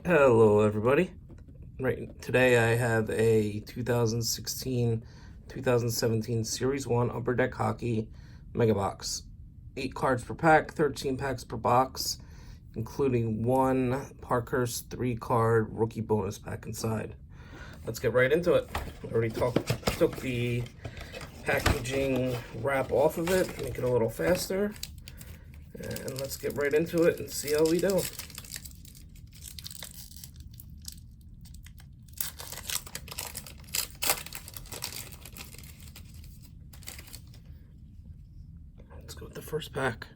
Hello everybody. Right, today I have a 2016-2017 Series 1 Upper Deck Hockey Mega Box. 8 cards per pack, 13 packs per box, including one Parkhurst 3-card rookie bonus pack inside. Let's get right into it. I already took the packaging wrap off of it, make it a little faster. And let's get right into it and see how we do. Let's go with the first pack.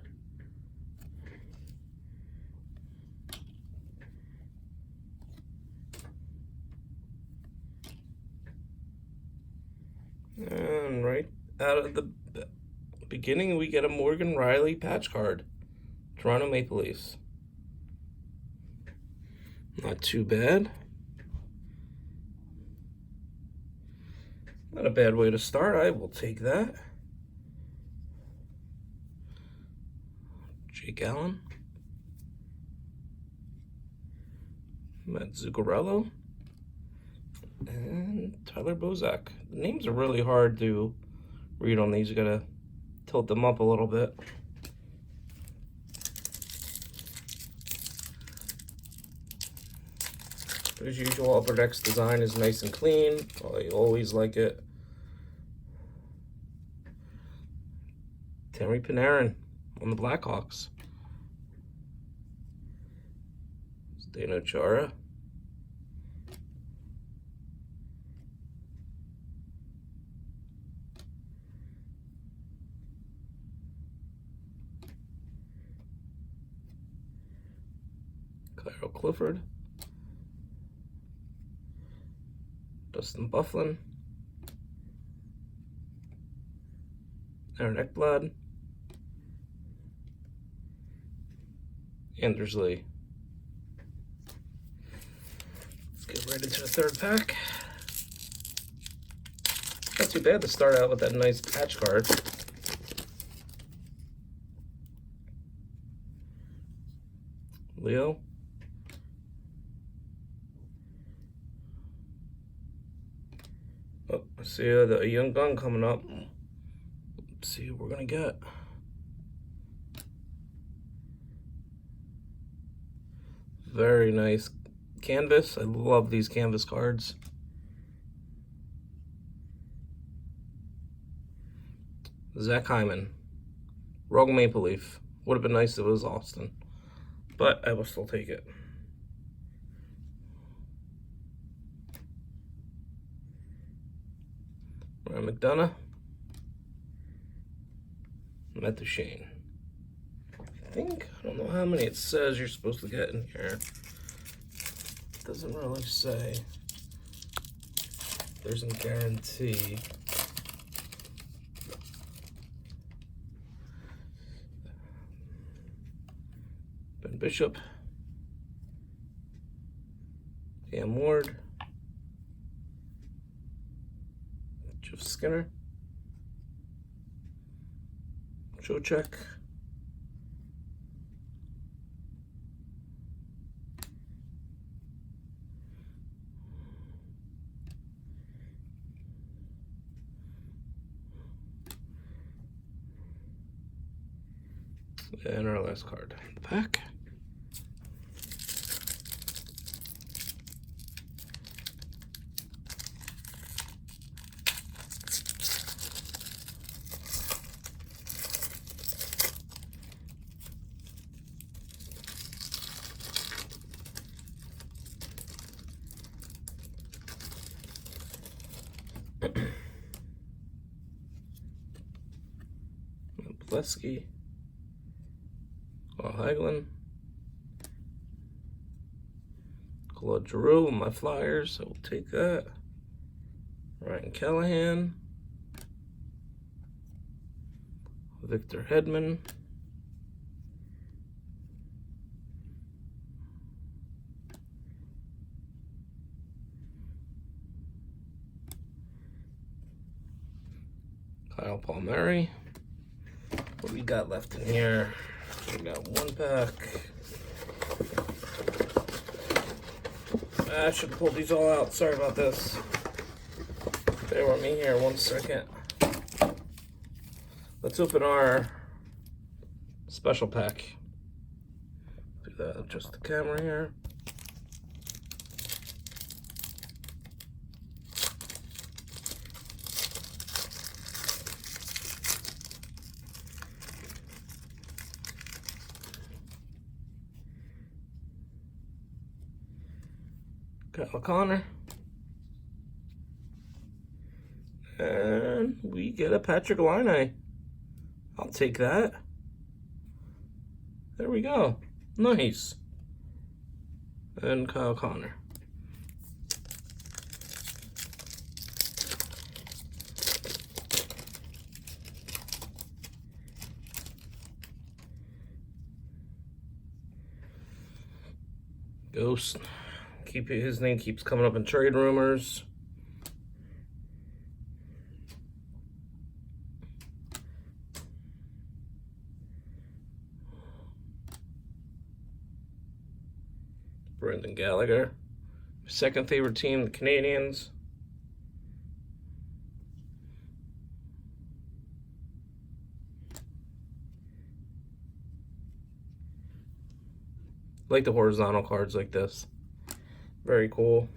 And right out of the beginning, we get a Morgan Rielly patch card. Toronto Maple Leafs. Not too bad. Not a bad way to start. I will take that. Jake Allen. Matt Zuccarello. And Tyler Bozak. The names are really hard to read on these. You gotta tilt them up a little bit. But as usual, Upper Deck's design is nice and clean. I always like it. Terry Panarin on the Blackhawks. Zdeno Chara. Kyle Clifford. Dustin Byfuglien. Aaron Ekblad. Anders Lee. Let's get right into the third pack. Not too bad to start out with that nice patch card. Leo. Oh, I see the young gun coming up. Let's see what we're gonna get. Very nice canvas. I love these canvas cards. Zach Hyman. Rogue Maple Leaf. Would have been nice if it was Austin, but I will still take it. Ryan McDonough. Matt Duchene. I don't know how many it says you're supposed to get in here. It doesn't really say. There's a guarantee. Ben Bishop. Cam Ward. Jeff Skinner. Joe Check. And our last card in the pack. Plesky. Hagelin. Claude Giroux, my Flyers, I will take that. Ryan Callahan. Victor Hedman. Kyle Palmieri. What we got left in here? We got one pack. I should pull these all out. Sorry about this. Bear with me here 1 second. Let's open our special pack. Do that, adjust the camera here. Kyle Connor. And we get a Patrik Laine. I'll take that. There we go. Nice. And Kyle Connor. Ghost. His name keeps coming up in trade rumors. Brendan Gallagher. Second favorite team, the Canadiens. Like the horizontal cards like this. Very cool.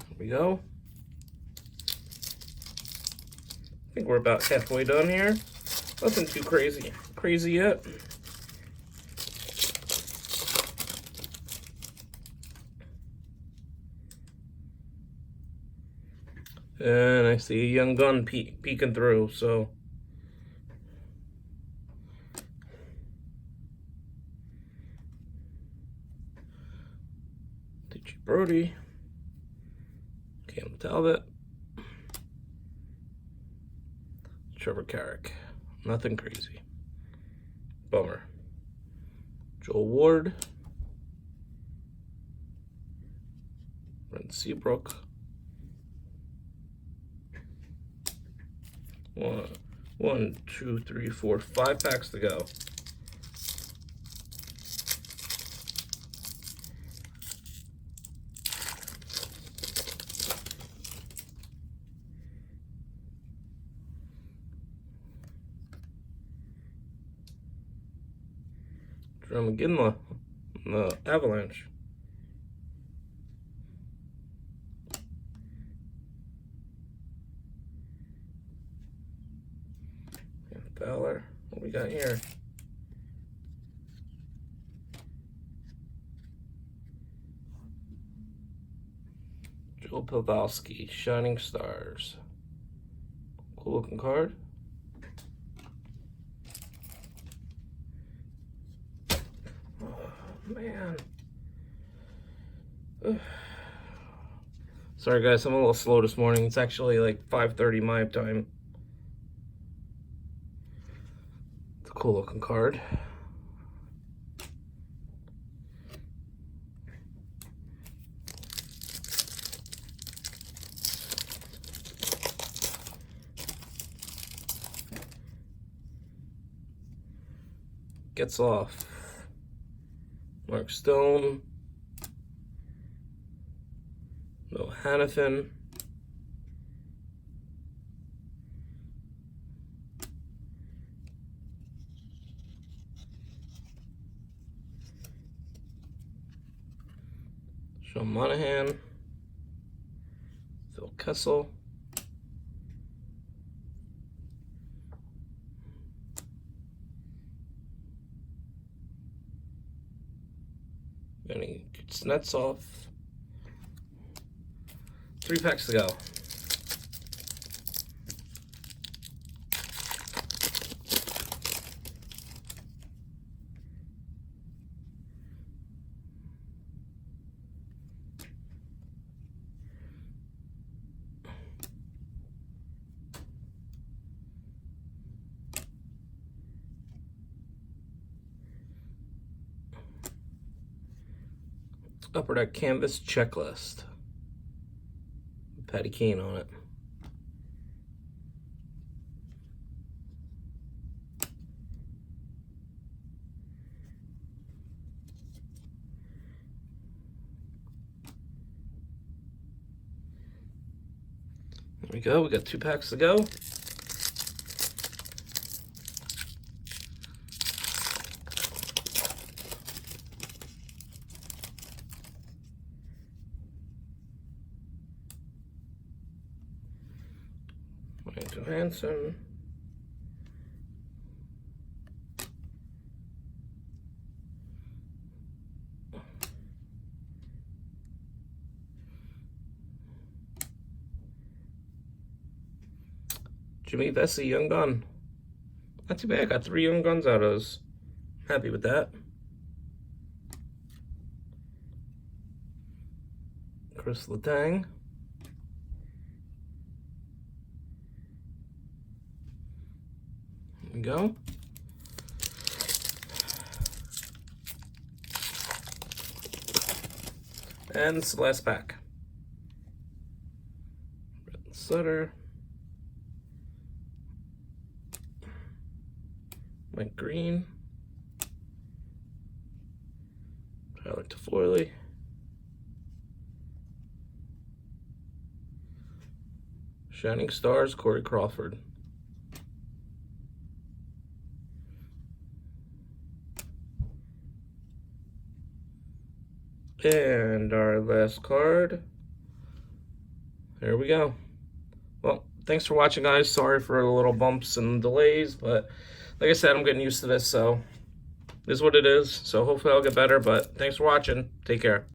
Here we go. I think we're about halfway done here. Nothing too crazy yet. And I see a young gun peeking through, so. Brody, Cam Talbot, Trevor Carrick. Nothing crazy. Bummer. Joel Ward, Brent Seabrook. One, two, three, four, 5 packs to go. Jarome Iginla, the Avalanche. Fowler, what we got here? Joel Pavelski, Shining Stars. Cool looking card. Man. Ugh. Sorry guys, I'm a little slow this morning. It's actually like 5:30 my time. It's a cool looking card. Gets off. Mark Stone, Noah Hanifin, Sean Monahan, Phil Kessel, Benny Kuznetsov. 3 packs to go. Upper Deck Canvas Checklist. Patty Kane on it. There we go. We got 2 packs to go. Ryan Johansson. Jimmy Vesey, Young Gun. Not too bad. I got 3 Young Guns out of those. Happy with that. Chris Letang. There we go. And it's the last pack. Brett Sutter. Mike Green. Tyler Toffoli. Shining Stars, Corey Crawford. And our last card. There we go. Well, thanks for watching, guys. Sorry for the little bumps and delays, but like I said, I'm getting used to this, so this is what it is. So hopefully I'll get better, but thanks for watching. Take care.